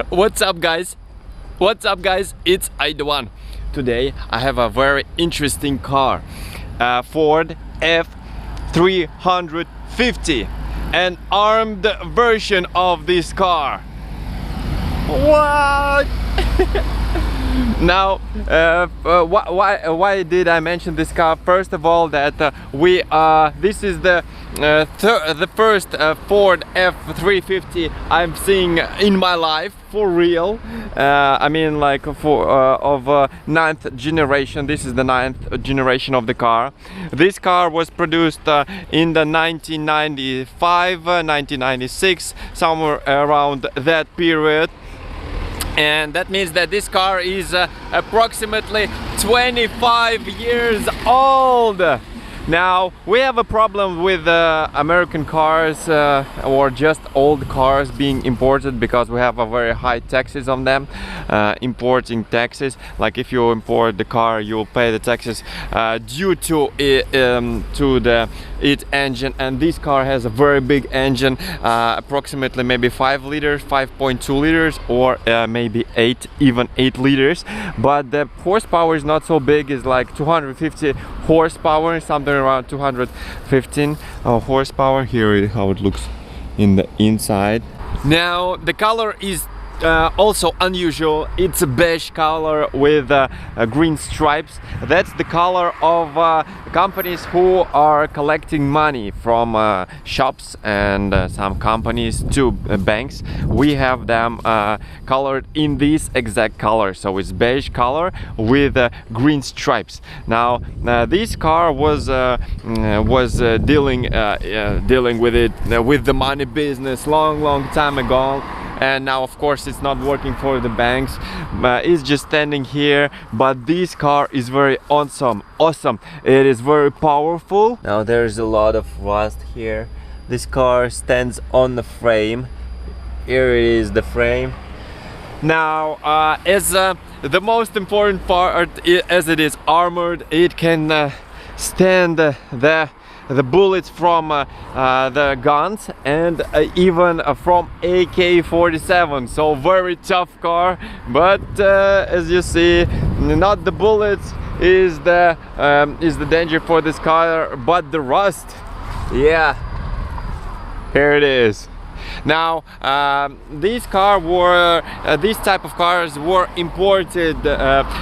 What's up, guys? What's up, guys? It's Aidoan. Today I have a very interesting car, Ford F350, an armed version of this car. What? Now, why did I mention this car? First of all, that this is the first Ford F350 I'm seeing in my life, for real. I mean, like of ninth generation. This is the ninth generation of the car. This car was produced in the 1995, 1996, somewhere around that period. And that means that this car is approximately 25 years old. Now, we have a problem with American cars or just old cars being imported, because we have a very high taxes on them, importing taxes. Like if you import the car, you will pay the taxes due to its engine, and this car has a very big engine, approximately maybe 5 liters, 5.2 liters, or maybe 8, even 8 liters. But the horsepower is not so big, it's like 250 horsepower, something around 215 horsepower. Here how it looks in the inside. Now the color is also unusual. It's a beige color with green stripes. That's the color of companies who are collecting money from shops and some companies to banks. We have them colored in this exact color, so it's beige color with green stripes. Now this car was dealing with it with the money business long time ago. And now, of course, it's not working for the banks. It's just standing here, but this car is very awesome. It is very powerful. Now there's a lot of rust here. This car stands on the frame. Here it is, the frame. Now, as the most important part, as it is armored, it can stand the bullets from the guns, and even from AK-47. So very tough car. But as you see, not the bullets is the danger for this car, but the rust. Yeah, here it is. Now these type of cars were imported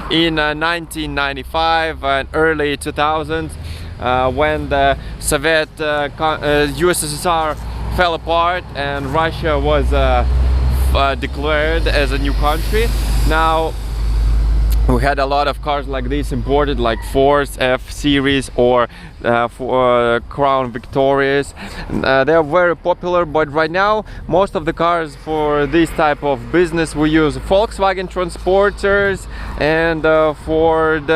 in 1995 and early 2000s. When the Soviet USSR fell apart and Russia was declared as a new country. Now we had a lot of cars like this imported, like Ford's F-Series or Crown Victorias. They are very popular, but right now most of the cars for this type of business we use Volkswagen Transporters and Ford,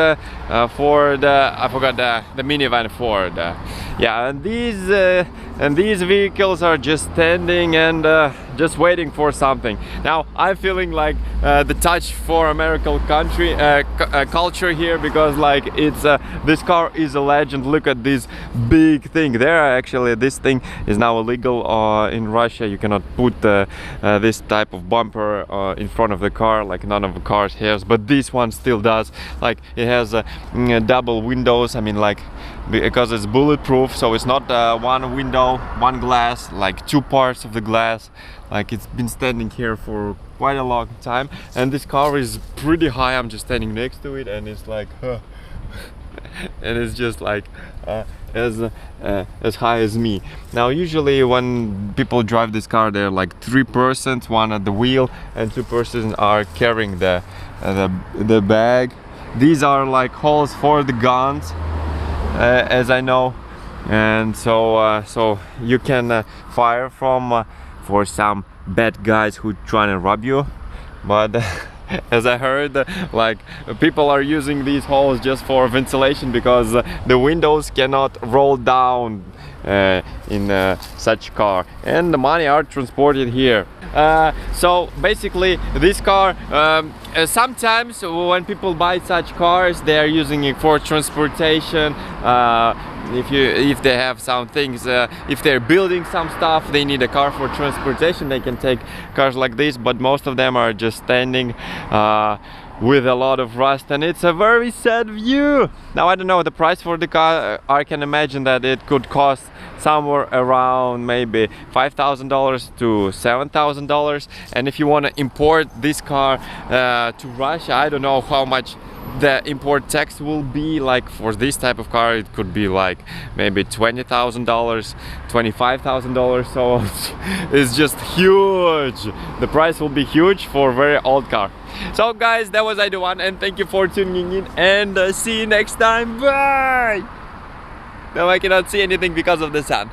I forgot the minivan Ford. Yeah, and these vehicles are just standing and just waiting for something. Now I'm feeling like the touch for American culture here, because like it's this car is a legend. Look at this big thing there. Actually, this thing is now illegal in Russia. You cannot put this type of bumper in front of the car, like none of the cars has, but this one still does. Like it has double windows. I mean, like, because it's bulletproof, so it's not one window, one glass, like two parts of the glass. Like it's been standing here for quite a long time, and this car is pretty high. I'm just standing next to it, and it's like and it's just like as high as me. Now usually when people drive this car, they're like 3 persons, one at the wheel and 2 persons are carrying the bag. These are like holes for the guns, as I know, and so you can fire from for some bad guys who trying to rob you. But as I heard, like people are using these holes just for ventilation, because the windows cannot roll down in such car, and the money are transported here. So basically this car, sometimes when people buy such cars, they are using it for transportation, if they have some things, if they're building some stuff, they need a car for transportation, they can take cars like this, but most of them are just standing with a lot of rust, and it's a very sad view. Now I don't know the price for the car. I can imagine that it could cost somewhere around maybe $5,000 to $7,000, and if you want to import this car to Russia, I don't know how much the import tax will be. Like for this type of car it could be like maybe $20,000, $25,000, so it's just huge. The price will be huge for a very old car. So guys, that was ID1, and thank you for tuning in, and see you next time. Bye. Now I cannot see anything because of the sun.